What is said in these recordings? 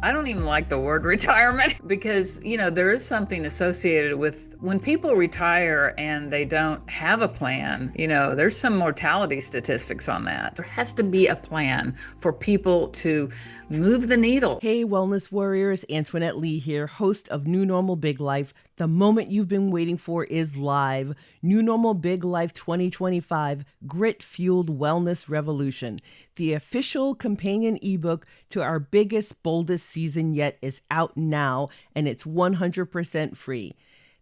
I don't even like the word retirement because, there is something associated with when people retire and they don't have a plan, there's some mortality statistics on that. There has to be a plan for people to move the needle. Hey, Wellness Warriors, Antoinette Lee here, host of New Normal Big Life. The moment you've been waiting for is live. New Normal Big Life 2025, Grit Fueled Wellness Revolution. The official companion ebook to our biggest, boldest season yet is out now, and it's 100% free.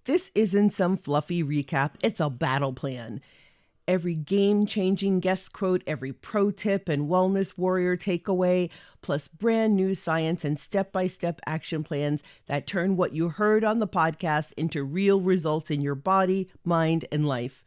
This isn't some fluffy recap, it's a battle plan. Every game-changing guest quote, every pro tip and wellness warrior takeaway, plus brand new science and step-by-step action plans that turn what you heard on the podcast into real results in your body, mind, and life.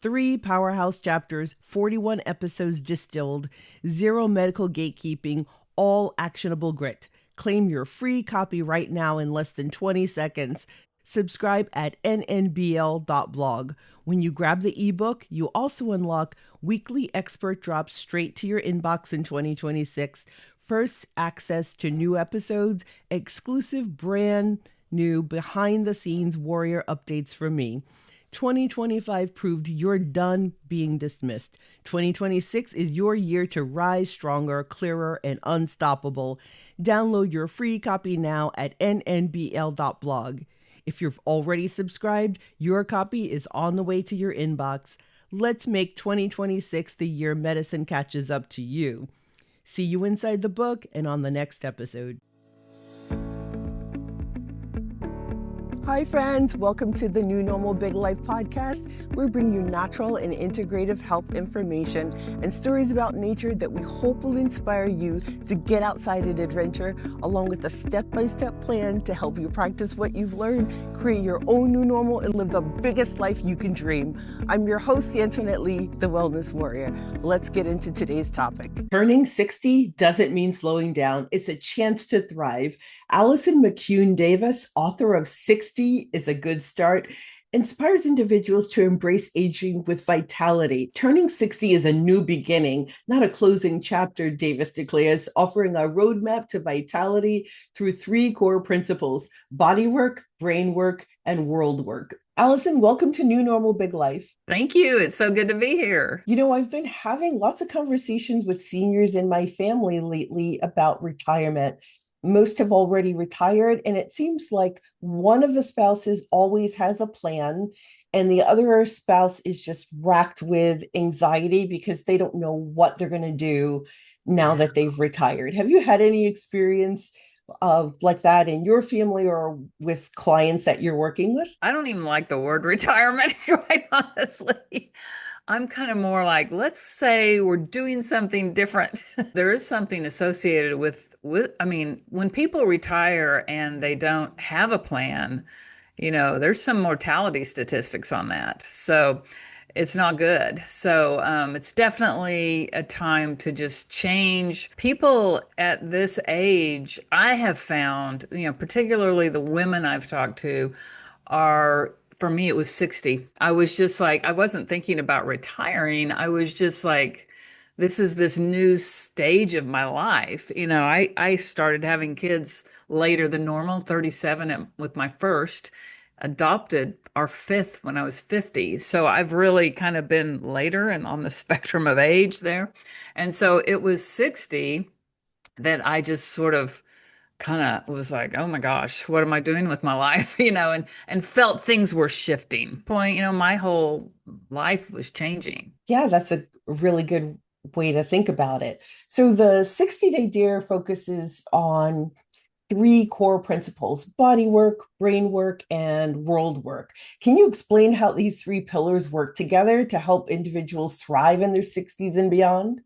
3 powerhouse chapters, 41 episodes distilled, 0 medical gatekeeping, all actionable grit. Claim your free copy right now in less than 20 seconds. Subscribe at nnbl.blog. When you grab the ebook, you also unlock weekly expert drops straight to your inbox in 2026, first access to new episodes, exclusive brand new behind-the-scenes warrior updates from me. 2025 proved you're done being dismissed. 2026 is your year to rise stronger, clearer, and unstoppable. Download your free copy now at nnbl.blog. If you've already subscribed, your copy is on the way to your inbox. Let's make 2026 the year medicine catches up to you. See you inside the book and on the next episode. Hi friends, welcome to the New Normal Big Life podcast. We bring you natural and integrative health information and stories about nature that we hope will inspire you to get outside and adventure, along with a step-by-step plan to help you practice what you've learned, create your own new normal, and live the biggest life you can dream. I'm your host, Antoinette Lee, the Wellness Warrior. Let's get into today's topic. Turning 60 doesn't mean slowing down. It's a chance to thrive. Allison McCune Davis, author of 60 is a Good Start, inspires individuals to embrace aging with vitality. Turning 60 is a new beginning, not a closing chapter, Davis declares, offering a roadmap to vitality through 3 core principles: body work, brain work, and world work. Allison, welcome to New Normal Big Life. Thank you. It's so good to be here. I've been having lots of conversations with seniors in my family lately about retirement. Most have already retired, and it seems like one of the spouses always has a plan, and the other spouse is just racked with anxiety because they don't know what they're going to do now that they've retired. Have you had any experience of like that in your family or with clients that you're working with? I don't even like the word retirement, quite honestly. I'm kind of more like, let's say we're doing something different. There is something associated when people retire and they don't have a plan, there's some mortality statistics on that. So it's not good. So it's definitely a time to just change. People at this age, I have found, particularly the women I've talked to are, for me, it was 60. I was just like, I wasn't thinking about retiring. I was just like, this is this new stage of my life. I started having kids later than normal, 37 with my first, adopted our 5th when I was 50. So I've really kind of been later and on the spectrum of age there. And so it was 60 that I just sort of kind of was like, oh my gosh, what am I doing with my life? And felt things were shifting. My whole life was changing. Yeah, that's a really good way to think about it. So the 60-day dare focuses on 3 core principles: body work, brain work, and world work. Can you explain how these 3 pillars work together to help individuals thrive in their 60s and beyond?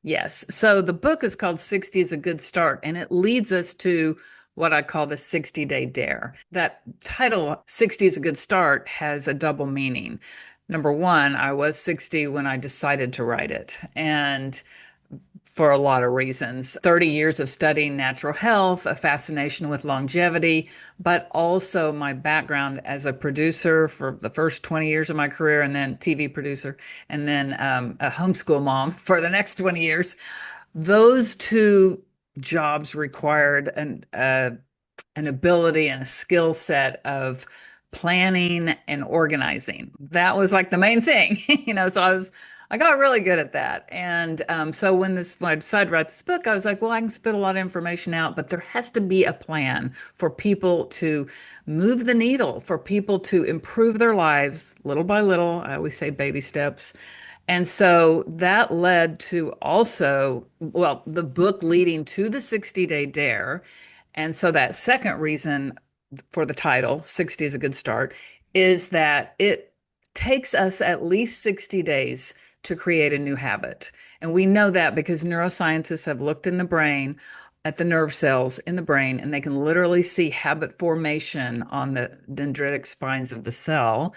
Yes. So the book is called 60 is a Good Start, and it leads us to what I call the 60-day dare. That title, 60 is a Good Start, has a double meaning. Number one, I was 60 when I decided to write it. And for a lot of reasons. 30 years of studying natural health, a fascination with longevity, but also my background as a producer for the first 20 years of my career, and then TV producer, and then a homeschool mom for the next 20 years. Those 2 jobs required an ability and a skill set of planning and organizing. That was like the main thing, So I got really good at that. And so when I decided to write this book, I was like, well, I can spit a lot of information out, but there has to be a plan for people to move the needle, for people to improve their lives little by little. I always say baby steps. And so that led to also, well, the book leading to the 60-day dare. And so that second reason for the title, 60 is a good start, is that it takes us at least 60 days to create a new habit. And we know that because neuroscientists have looked in the brain at the nerve cells in the brain, and they can literally see habit formation on the dendritic spines of the cell.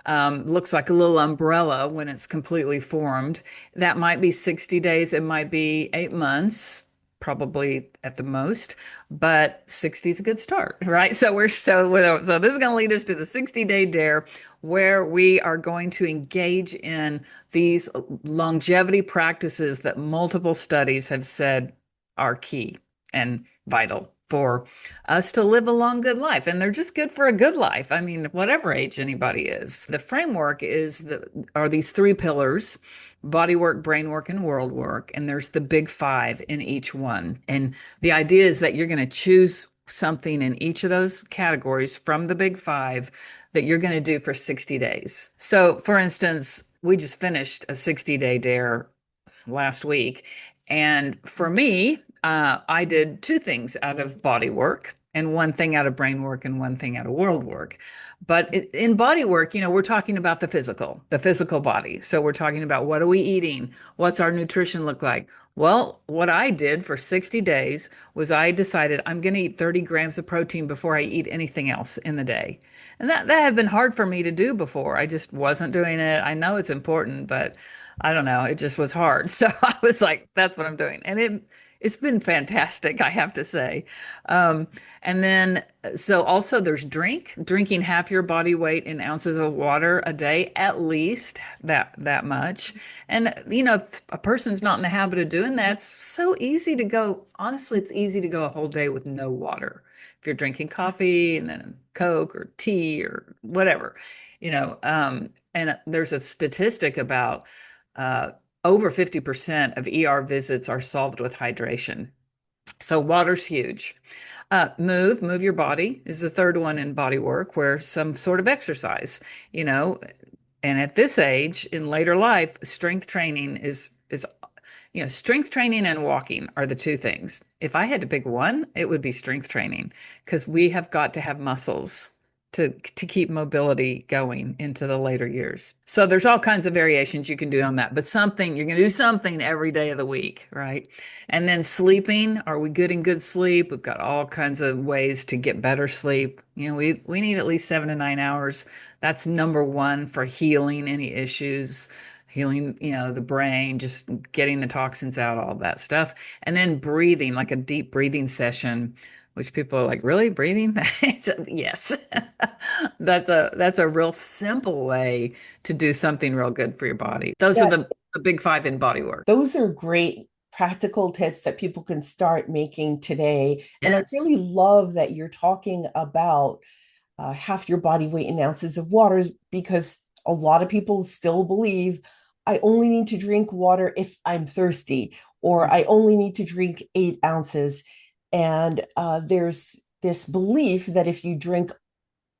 Looks like a little umbrella when it's completely formed. That might be 60 days, it might be 8 months, probably at the most, but 60 is a good start, right? So this is going to lead us to the 60-day dare, where we are going to engage in these longevity practices that multiple studies have said are key and vital for us to live a long, good life. And they're just good for a good life. I mean, whatever age anybody is. The framework are these three pillars: body work, brain work, and world work. And there's the big five in each one. And the idea is that you're going to choose something in each of those categories from the big five that you're going to do for 60 days. So, for instance, we just finished a 60-day dare last week. And for me, I did two things out of body work and one thing out of brain work and one thing out of world work. But in body work, we're talking about the physical body. So we're talking about, what are we eating? What's our nutrition look like? Well, what I did for 60 days was I decided I'm going to eat 30 grams of protein before I eat anything else in the day. And that had been hard for me to do before. I just wasn't doing it. I know it's important, but I don't know. It just was hard. So I was like, that's what I'm doing. And it's been fantastic, I have to say. Um, and then, so also there's drinking half your body weight in ounces of water a day, at least that much. And, if a person's not in the habit of doing that, it's so easy to go. Honestly, it's easy to go a whole day with no water. If you're drinking coffee and then Coke or tea or whatever, and there's a statistic about uh, over 50% of ER visits are solved with hydration. So water's huge. Move your body is the third one in body work, where some sort of exercise, you know, and at this age in later life, strength training is strength training and walking are the two things. If I had to pick one, it would be strength training, because we have got to have muscles to keep mobility going into the later years. So there's all kinds of variations you can do on that, but you're going to do something every day of the week, right? And then sleeping, are we getting good sleep? We've got all kinds of ways to get better sleep. We need at least 7 to 9 hours. That's number one for healing any issues, healing, the brain, just getting the toxins out, all that stuff. And then breathing, like a deep breathing session, which people are like, really, breathing? Yes. That's a real simple way to do something real good for your body. Those are Yeah, the big five in body work. those are great practical tips that people can start making today. And I Yes. really love that you're talking about half your body weight in ounces of water, because a lot of people still believe I only need to drink water if I'm thirsty, or I only need to drink 8 ounces. And there's this belief that if you drink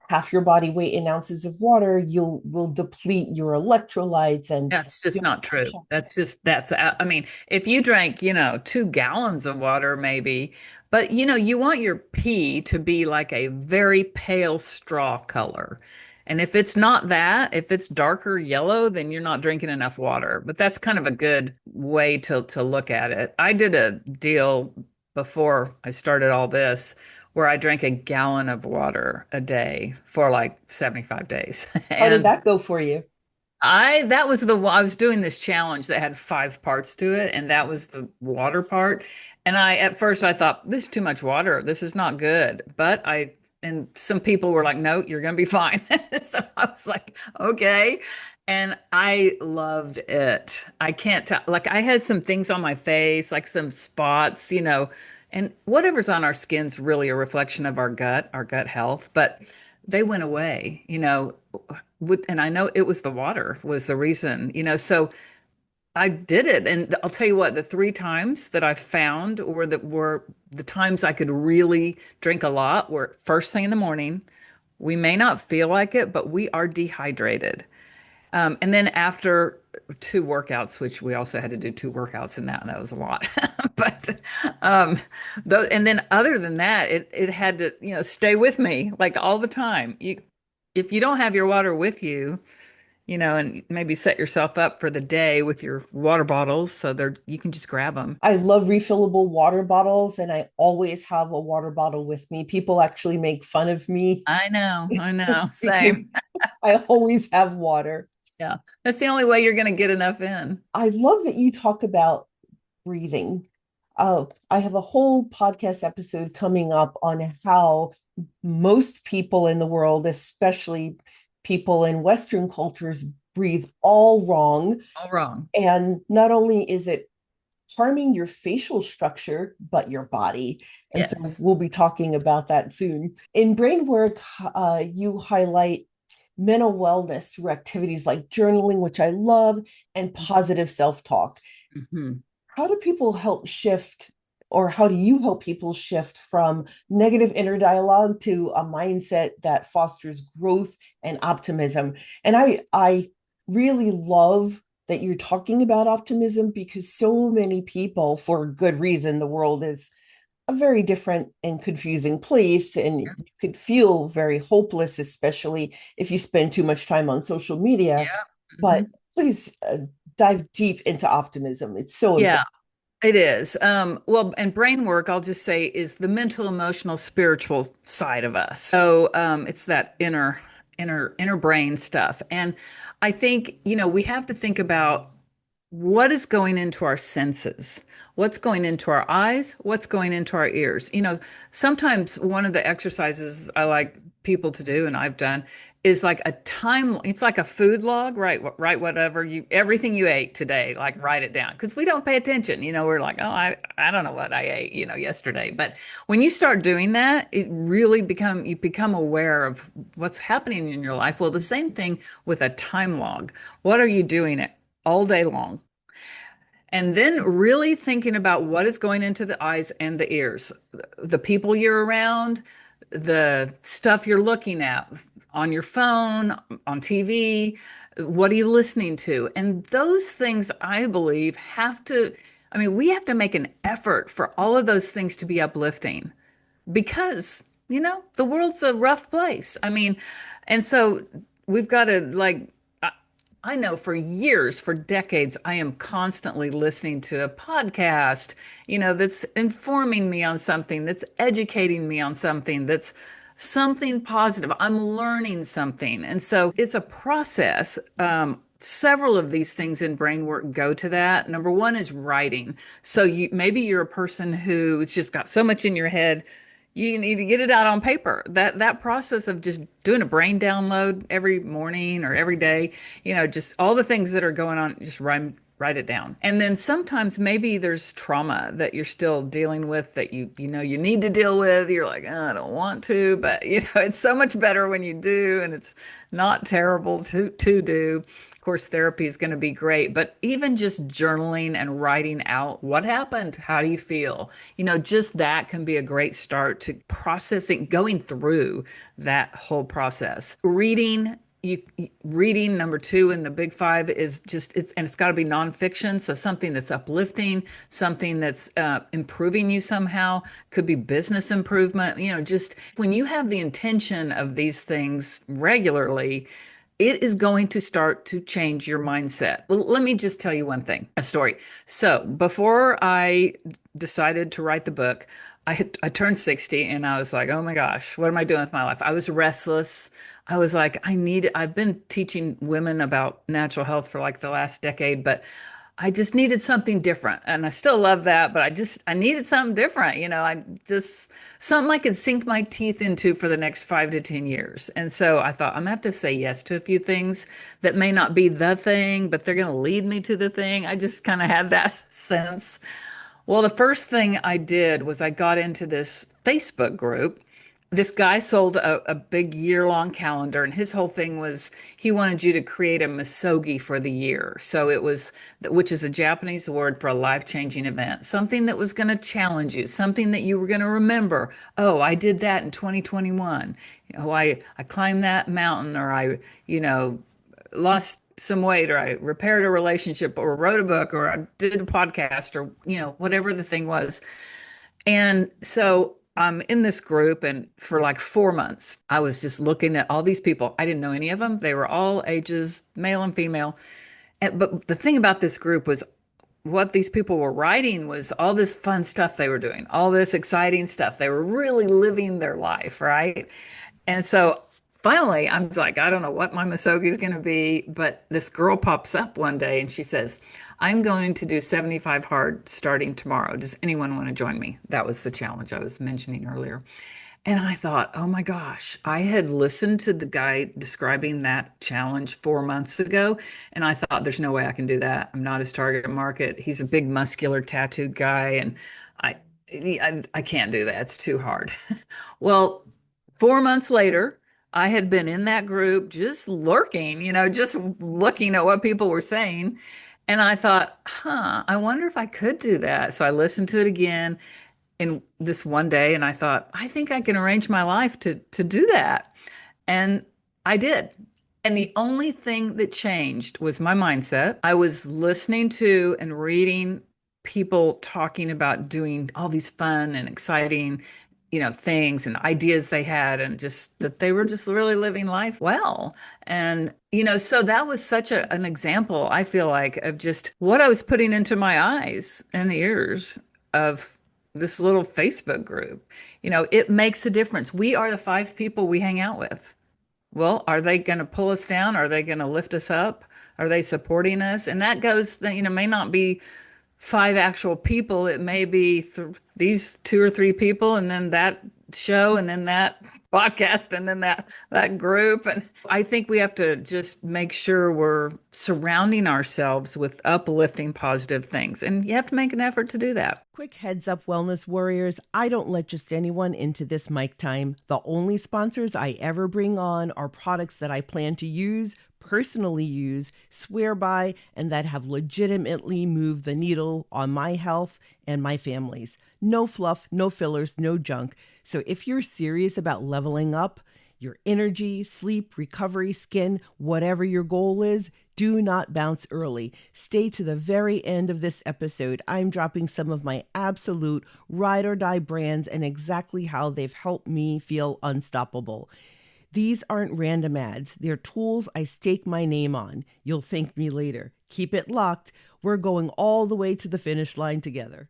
half your body weight in ounces of water, you will deplete your electrolytes and That's just you'll not true. I mean, if you drank, 2 gallons of water, maybe, but you want your pee to be like a very pale straw color. And if it's not that, if it's darker yellow, then you're not drinking enough water. But that's kind of a good way to look at it. I did a deal before I started all this where I drank a gallon of water a day for like 75 days. How did And that go for you? I was doing this challenge that had 5 parts to it, and that was the water part. And at first I thought, this is too much water. This is not good. And some people were like, no, you're going to be fine. So I was like, okay. And I loved it. I can't tell, like, I had some things on my face, like some spots, And whatever's on our skin's really a reflection of our gut health, but they went away, and I know it was the water was the reason, so I did it. And I'll tell you what, the three times that I found or that were the times I could really drink a lot were first thing in the morning. We may not feel like it, but we are dehydrated. And then after two workouts, which we also had to do two workouts in that, and that was a lot. But though, and then other than that, it had to, stay with me like all the time. If you don't have your water with you, and maybe set yourself up for the day with your water bottles so they're you can just grab them. I love refillable water bottles, and I always have a water bottle with me. People actually make fun of me I know, because same. I always have water. Yeah, that's the only way you're going to get enough in. I love that you talk about breathing. I have a whole podcast episode coming up on how most people in the world, especially people in Western cultures, breathe all wrong. All wrong. And not only is it harming your facial structure, but your body. And so Yes. we'll be talking about that soon. In brain work, you highlight mental wellness through activities like journaling, which I love, and positive self talk. Mhm. How do people help shift, or how do you help people shift from negative inner dialogue to a mindset that fosters growth and optimism? And I really love that you're talking about optimism, because so many people, for good reason, the world is a very different and confusing place, and you could feel very hopeless, especially if you spend too much time on social media. Yeah. But Mhm. please dive deep into optimism. It's so important. Yeah. It is. Well, and brain work, I'll just say, is the mental, emotional, spiritual side of us. So it's that inner brain stuff. And I think, we have to think about what is going into our senses, what's going into our eyes, what's going into our ears. Sometimes one of the exercises I like people to do, and I've done, is like it's like a food log, right? Write whatever everything you ate today, like write it down. Because we don't pay attention. We're like, oh, I don't know what I ate, yesterday. But when you start doing that, you become aware of what's happening in your life. Well, the same thing with a time log. What are you doing it all day long? And then really thinking about what is going into the eyes and the ears, the people you're around, the stuff you're looking at on your phone, on TV, what are you listening to? And those things, I believe, we have to make an effort for all of those things to be uplifting because, the world's a rough place. And so we've got to I know for years, for decades, I am constantly listening to a podcast, that's informing me on something, that's educating me on something, that's something positive. I'm learning something. And so it's a process. Several of these things in brain work go to that. Number one is writing. So maybe you're a person who's just got so much in your head you need to get it out on paper. That process of just doing a brain download every morning or every day, just all the things that are going on, just write it down. And then sometimes maybe there's trauma that you're still dealing with that you need to deal with. You're like, oh, I don't want to, but it's so much better when you do, and it's not terrible to do. Of course, therapy is going to be great, but even just journaling and writing out what happened, how do you feel? Just that can be a great start to processing, going through that whole process. Reading number two in the big five is it's got to be nonfiction. So something that's uplifting, something that's improving you somehow, could be business improvement. Just when you have the intention of these things regularly, it is going to start to change your mindset. Well, let me just tell you one thing, a story. So before I decided to write the book, I turned 60 and I was like, oh my gosh, what am I doing with my life? I was restless. I was like, I've been teaching women about natural health for like the last decade, but I just needed something different. And I still love that, but I needed something different. I just, something I could sink my teeth into for the next 5 to 10 years. And so I thought, I'm gonna have to say yes to a few things that may not be the thing, but they're going to lead me to the thing. I just kind of had that sense. Well, the first thing I did was I got into this Facebook group. This guy sold a big year-long calendar, and his whole thing was he wanted you to create a Masogi for the year. So it was, which is a Japanese word for a life-changing event, something that was going to challenge you, something that you were going to remember. Oh, I did that in 2021. I climbed that mountain, or you know, lost some weight, or I repaired a relationship, or wrote a book, or I did a podcast, or whatever the thing was. And so I'm in this group, and for like 4 months, I was just looking at all these people. I didn't know any of them. They were all ages, male and female. But the thing about this group was what these people were writing was all this fun stuff they were doing, all this exciting stuff. They were really living their life, right? And so finally, I'm like, I don't know what my Masogi is going to be, but this girl pops up one day and she says, I'm going to do 75 hard starting tomorrow. Does anyone want to join me? That was the challenge I was mentioning earlier. And I thought, oh my gosh, I had listened to the guy describing that challenge 4 months ago, and I thought, there's no way I can do that. I'm not his target market. He's a big, muscular, tattooed guy, and I, I can't do that. It's too hard. Well, 4 months later, I had been in that group just lurking, just looking at what people were saying. And I thought, I wonder if I could do that. So I listened to it again in this one day, and I thought, I think I can arrange my life to do that. And I did. And the only thing that changed was my mindset. I was listening to and reading people talking about doing all these fun and exciting, things and ideas they had, and just that they were just really living life well. And, so that was such an example, I feel like, of just what I was putting into my eyes and ears of this little Facebook group. It makes a difference. We are the five people we hang out with. Well, are they going to pull us down? Are they going to lift us up? Are they supporting us? And that goes, may not be five actual people. It may be these two or three people, and then that show, and then that podcast, and then that group. And I think we have to just make sure we're surrounding ourselves with uplifting, positive things. And you have to make an effort to do that. Quick heads up, wellness warriors. I don't let just anyone into this mic time. The only sponsors I ever bring on are products that I plan to use, personally use, swear by, and that have legitimately moved the needle on my health and my family's. No fluff, no fillers, no junk. So if you're serious about leveling up your energy, sleep, recovery, skin, whatever your goal is, do not bounce early. Stay to the very end of this episode. I'm dropping some of my absolute ride or die brands and exactly how they've helped me feel unstoppable. These aren't random ads. They're tools I stake my name on. You'll thank me later. Keep it locked. We're going all the way to the finish line together.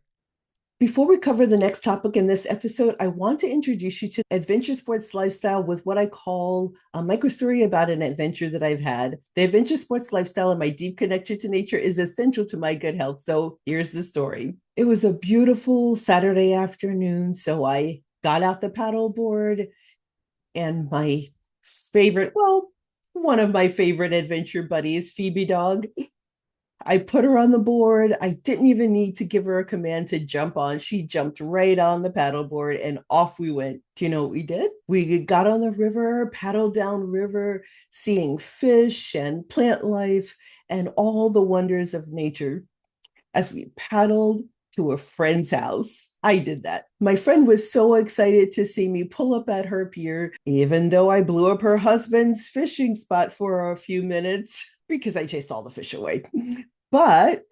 Before we cover the next topic in this episode, I want to introduce you to adventure sports lifestyle with what I call a microstory about an adventure that I've had. The adventure sports lifestyle and my deep connection to nature is essential to my good health. So here's the story. It was a beautiful Saturday afternoon. So I got out the paddleboard, and my favorite, one of my favorite adventure buddies, Phoebe Dog, I put her on the board. I didn't even need to give her a command to jump on. She jumped right on the paddleboard and off we went. Do you know what we did? We got on the river, paddled down river, seeing fish and plant life and all the wonders of nature as we paddled to a friend's house. I did that. My friend was so excited to see me pull up at her pier, even though I blew up her husband's fishing spot for a few minutes because I chased all the fish away. But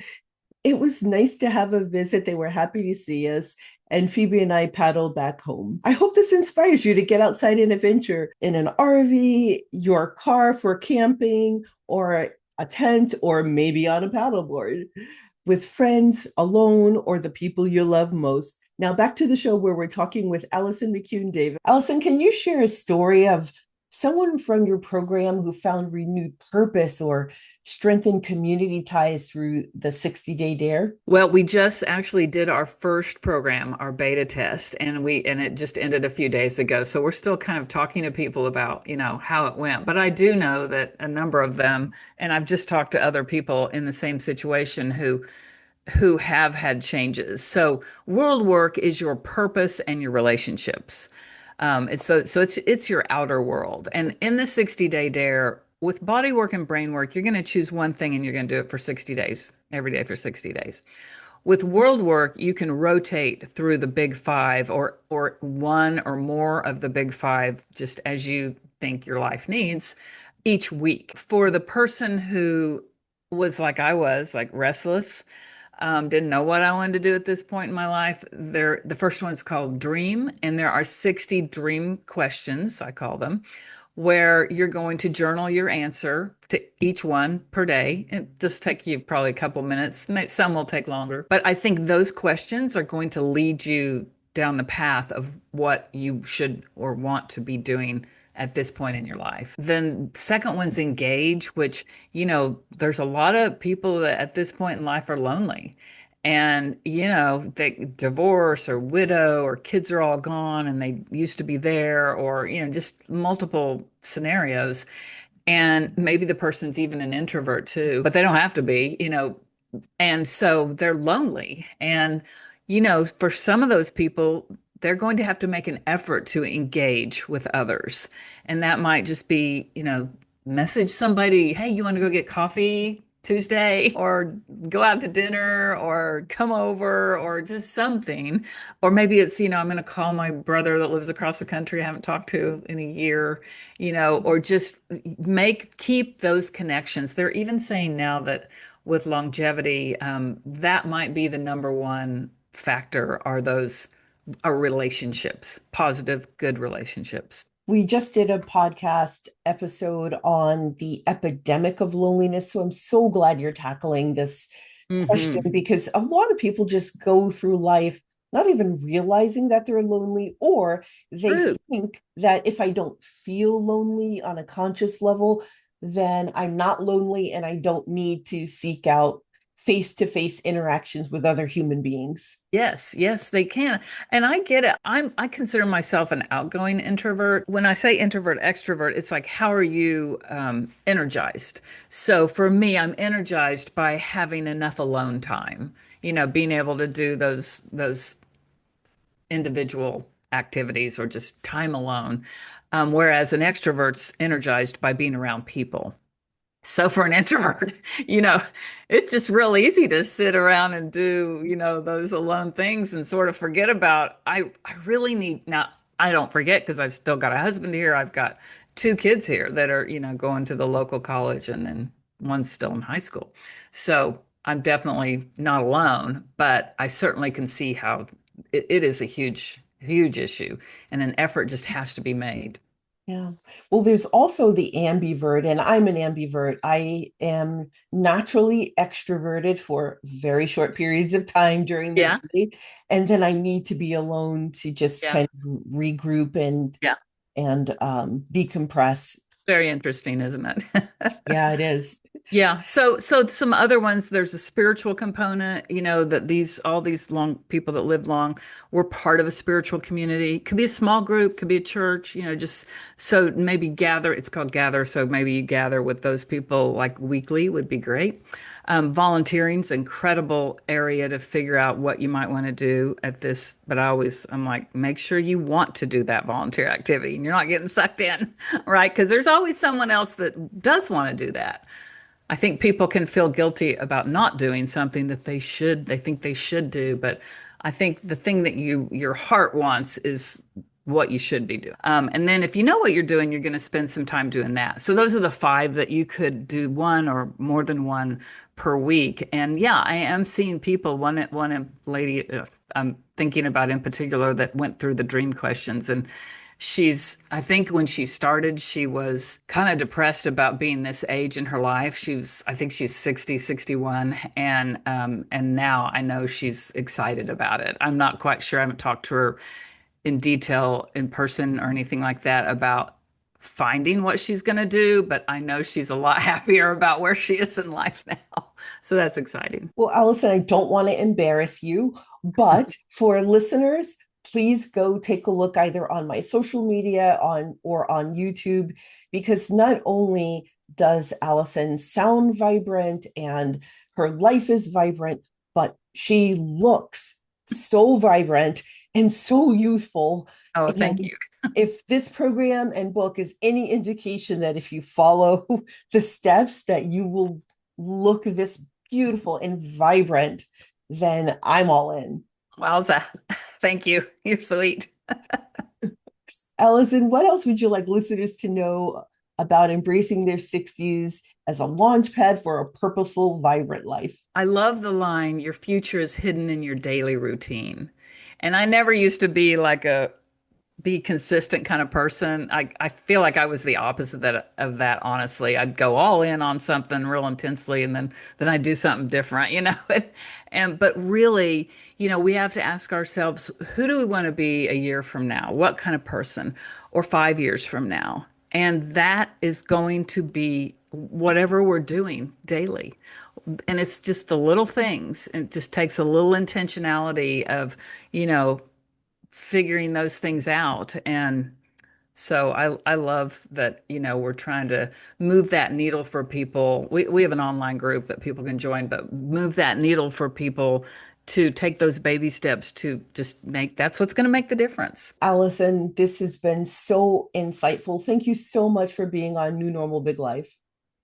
it was nice to have a visit. They were happy to see us, and Phoebe and I paddled back home. I hope this inspires you to get outside and adventure in an RV, your car for camping, or a tent, or maybe on a paddleboard with friends, alone, or the people you love most. Now back to the show where we're talking with Allison McCune Davis. Allison, can you share a story of someone from your program who found renewed purpose or strengthened community ties through the 60-day dare? Well, we just actually did our first program, our beta test, and it just ended a few days ago. So we're still kind of talking to people about, how it went. But I do know that a number of them, and I've just talked to other people in the same situation who have had changes. So world work is your purpose and your relationships. It's your outer world. And in the 60-day dare, with body work and brain work, you're going to choose one thing and you're going to do it for 60 days, every day for 60 days. With world work, you can rotate through the big five or one or more of the big five, just as you think your life needs each week. For the person who was like I was, like restless, didn't know what I wanted to do at this point in my life. The first one's called Dream, and there are 60 dream questions, I call them, where you're going to journal your answer to each one per day. It just take you probably a couple minutes. Some will take longer, but I think those questions are going to lead you down the path of what you should or want to be doing at this point in your life. Then second one's engage, which, there's a lot of people that at this point in life are lonely. And, they divorce or widow or kids are all gone and they used to be there or, just multiple scenarios. And maybe the person's even an introvert too, but they don't have to be, and so they're lonely. And, for some of those people, they're going to have to make an effort to engage with others. And that might just be, message somebody, hey, you want to go get coffee Tuesday? Or go out to dinner or come over or just something. Or maybe it's, I'm going to call my brother that lives across the country I haven't talked to in a year, or just keep those connections. They're even saying now that with longevity, that might be the number one factor are relationships, positive, good relationships. We just did a podcast episode on the epidemic of loneliness. So I'm so glad you're tackling this question Mm-hmm. because a lot of people just go through life not even realizing that they're lonely, or they True. think that if I don't feel lonely on a conscious level, then I'm not lonely and I don't need to seek out face-to-face interactions with other human beings. Yes, yes, they can. And I get it. I consider myself an outgoing introvert. When I say introvert, extrovert, it's like, how are you energized? So for me, I'm energized by having enough alone time, being able to do those individual activities or just time alone. Whereas an extrovert's energized by being around people. So for an introvert, you know, it's just real easy to sit around and do, those alone things and sort of forget about, I really need, now I don't forget because I've still got a husband here. I've got two kids here that are, going to the local college and then one's still in high school. So I'm definitely not alone, but I certainly can see how it is a huge, huge issue and an effort just has to be made. Yeah. Well, there's also the ambivert, and I'm an ambivert. I am naturally extroverted for very short periods of time during the Yeah. day, and then I need to be alone to just Yeah. kind of regroup Yeah. and decompress. Very interesting, isn't it? Yeah, it is. Yeah. So some other ones, there's a spiritual component, that all these long people that live long were part of a spiritual community. Could be a small group, could be a church, just so maybe gather, it's called gather. So maybe you gather with those people like weekly would be great. Volunteering's incredible area to figure out what you might want to do at this. But I'm like, make sure you want to do that volunteer activity and you're not getting sucked in, right? Because there's always someone else that does want to do that. I think people can feel guilty about not doing something that they think they should do, but I think the thing that your heart wants is what you should be doing. And then if you know what you're doing, you're going to spend some time doing that. So those are the five that you could do one or more than one per week. And yeah, I am seeing people, one lady I'm thinking about in particular that went through the dream questions and I think when she started, she was kind of depressed about being this age in her life. I think she's 60, 61, and now I know she's excited about it. I'm not quite sure. I haven't talked to her in detail in person or anything like that about finding what she's going to do, but I know she's a lot happier about where she is in life now. So that's exciting. Well, Allison, I don't want to embarrass you, but for listeners, please go take a look either on my social media or on YouTube, because not only does Allison sound vibrant and her life is vibrant, but she looks so vibrant and so youthful. Oh, thank And you. if this program and book is any indication that if you follow the steps that you will look this beautiful and vibrant, then I'm all in. Wowza. Thank you. You're sweet. Allison, what else would you like listeners to know about embracing their 60s as a launch pad for a purposeful, vibrant life? I love the line, your future is hidden in your daily routine. And I never used to be like a be consistent kind of person. I feel like I was the opposite of that, honestly. I'd go all in on something real intensely and then I'd do something different, you know. But really, we have to ask ourselves, who do we want to be a year from now? What kind of person? Or 5 years from now? And that is going to be whatever we're doing daily. And it's just the little things. It just takes a little intentionality of, you know, figuring those things out. And so I love that, we're trying to move that needle for people. We have an online group that people can join, but move that needle for people to take those baby steps to just that's what's going to make the difference. Allison, this has been so insightful. Thank you so much for being on New Normal Big Life.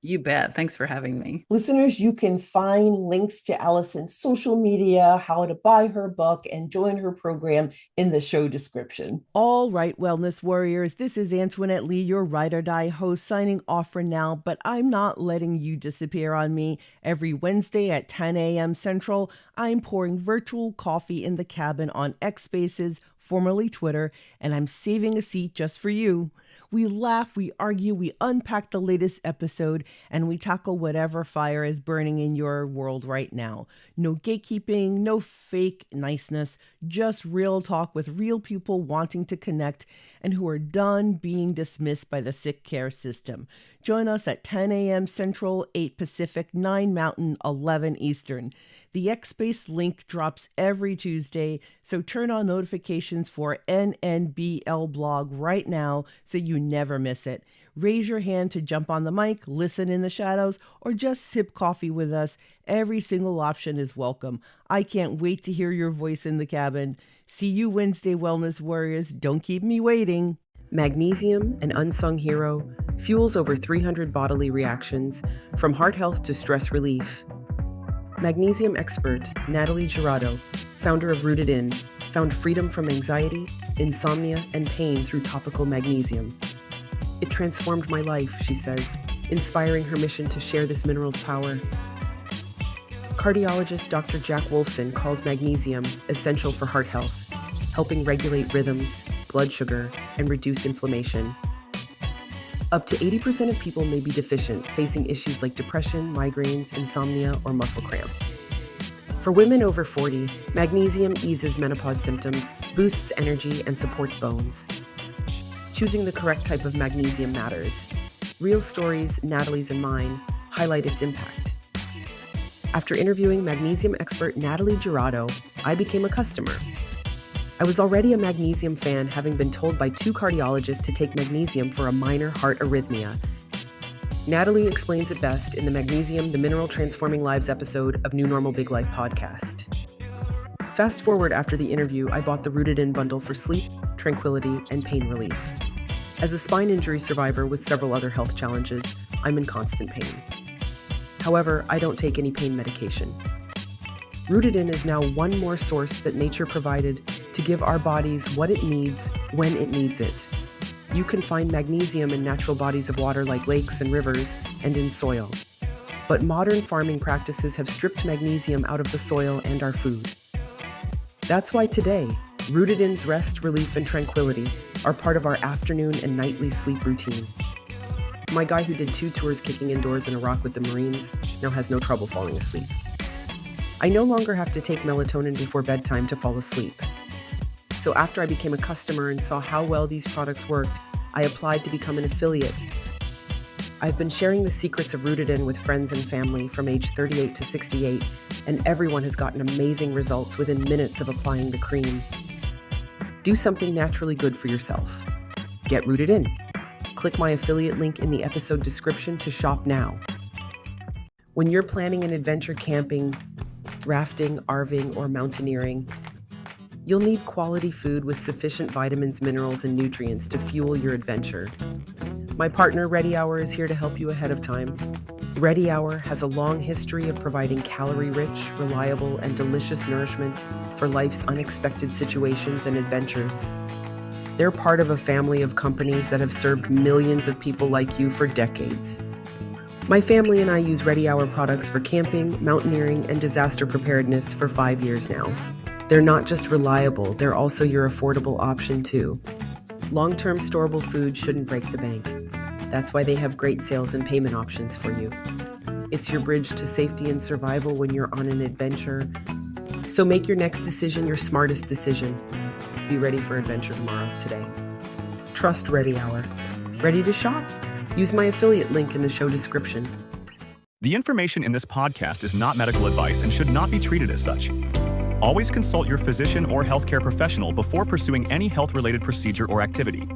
You bet. Thanks for having me. Listeners, you can find links to Allison's social media, how to buy her book, and join her program in the show description. All right, Wellness Warriors, this is Antoinette Lee, your Ride or Die host, signing off for now, but I'm not letting you disappear on me. Every Wednesday at 10 a.m. Central, I'm pouring virtual coffee in the cabin on X Spaces, formerly Twitter, and I'm saving a seat just for you. We laugh, we argue, we unpack the latest episode, and we tackle whatever fire is burning in your world right now. No gatekeeping, no fake niceness, just real talk with real people wanting to connect and who are done being dismissed by the sick care system. Join us at 10 a.m. Central, 8 Pacific, 9 Mountain, 11 Eastern. The X-Space link drops every Tuesday, so turn on notifications for NNBL blog right now so you never miss it. Raise your hand to jump on the mic, listen in the shadows, or just sip coffee with us. Every single option is welcome. I can't wait to hear your voice in the cabin. See you Wednesday, Wellness Warriors. Don't keep me waiting. Magnesium, an unsung hero, fuels over 300 bodily reactions, from heart health to stress relief. Magnesium expert Natalie Girardo, founder of Rooted In, found freedom from anxiety, insomnia, and pain through topical magnesium. It transformed my life, she says, inspiring her mission to share this mineral's power. Cardiologist Dr. Jack Wolfson calls magnesium essential for heart health, helping regulate rhythms, blood sugar, and reduce inflammation. Up to 80% of people may be deficient, facing issues like depression, migraines, insomnia, or muscle cramps. For women over 40, magnesium eases menopause symptoms, boosts energy, and supports bones. Choosing the correct type of magnesium matters. Real stories, Natalie's and mine, highlight its impact. After interviewing magnesium expert Natalie Girardo, I became a customer. I was already a magnesium fan, having been told by 2 cardiologists to take magnesium for a minor heart arrhythmia. Natalie explains it best in the Magnesium, the Mineral Transforming Lives episode of New Normal Big Life podcast. Fast forward after the interview, I bought the Rooted In bundle for sleep, tranquility, and pain relief. As a spine injury survivor with several other health challenges, I'm in constant pain. However, I don't take any pain medication. Rooted In is now one more source that nature provided to give our bodies what it needs when it needs it. You can find magnesium in natural bodies of water like lakes and rivers and in soil. But modern farming practices have stripped magnesium out of the soil and our food. That's why today, Rooted In's rest, relief, and tranquility are part of our afternoon and nightly sleep routine. My guy who did 2 tours kicking indoors in Iraq with the Marines now has no trouble falling asleep. I no longer have to take melatonin before bedtime to fall asleep. So after I became a customer and saw how well these products worked, I applied to become an affiliate. I've been sharing the secrets of Rooted In with friends and family from age 38 to 68, and everyone has gotten amazing results within minutes of applying the cream. Do something naturally good for yourself. Get Rooted In. Click my affiliate link in the episode description to shop now. When you're planning an adventure camping, rafting, RVing, or mountaineering. You'll need quality food with sufficient vitamins, minerals, and nutrients to fuel your adventure. My partner, Ready Hour, is here to help you ahead of time. Ready Hour has a long history of providing calorie-rich, reliable, and delicious nourishment for life's unexpected situations and adventures. They're part of a family of companies that have served millions of people like you for decades. My family and I use Ready Hour products for camping, mountaineering, and disaster preparedness for 5 years now. They're not just reliable, they're also your affordable option too. Long-term storable food shouldn't break the bank. That's why they have great sales and payment options for you. It's your bridge to safety and survival when you're on an adventure. So make your next decision your smartest decision. Be ready for adventure today. Trust Ready Hour. Ready to shop? Use my affiliate link in the show description. The information in this podcast is not medical advice and should not be treated as such. Always consult your physician or healthcare professional before pursuing any health-related procedure or activity.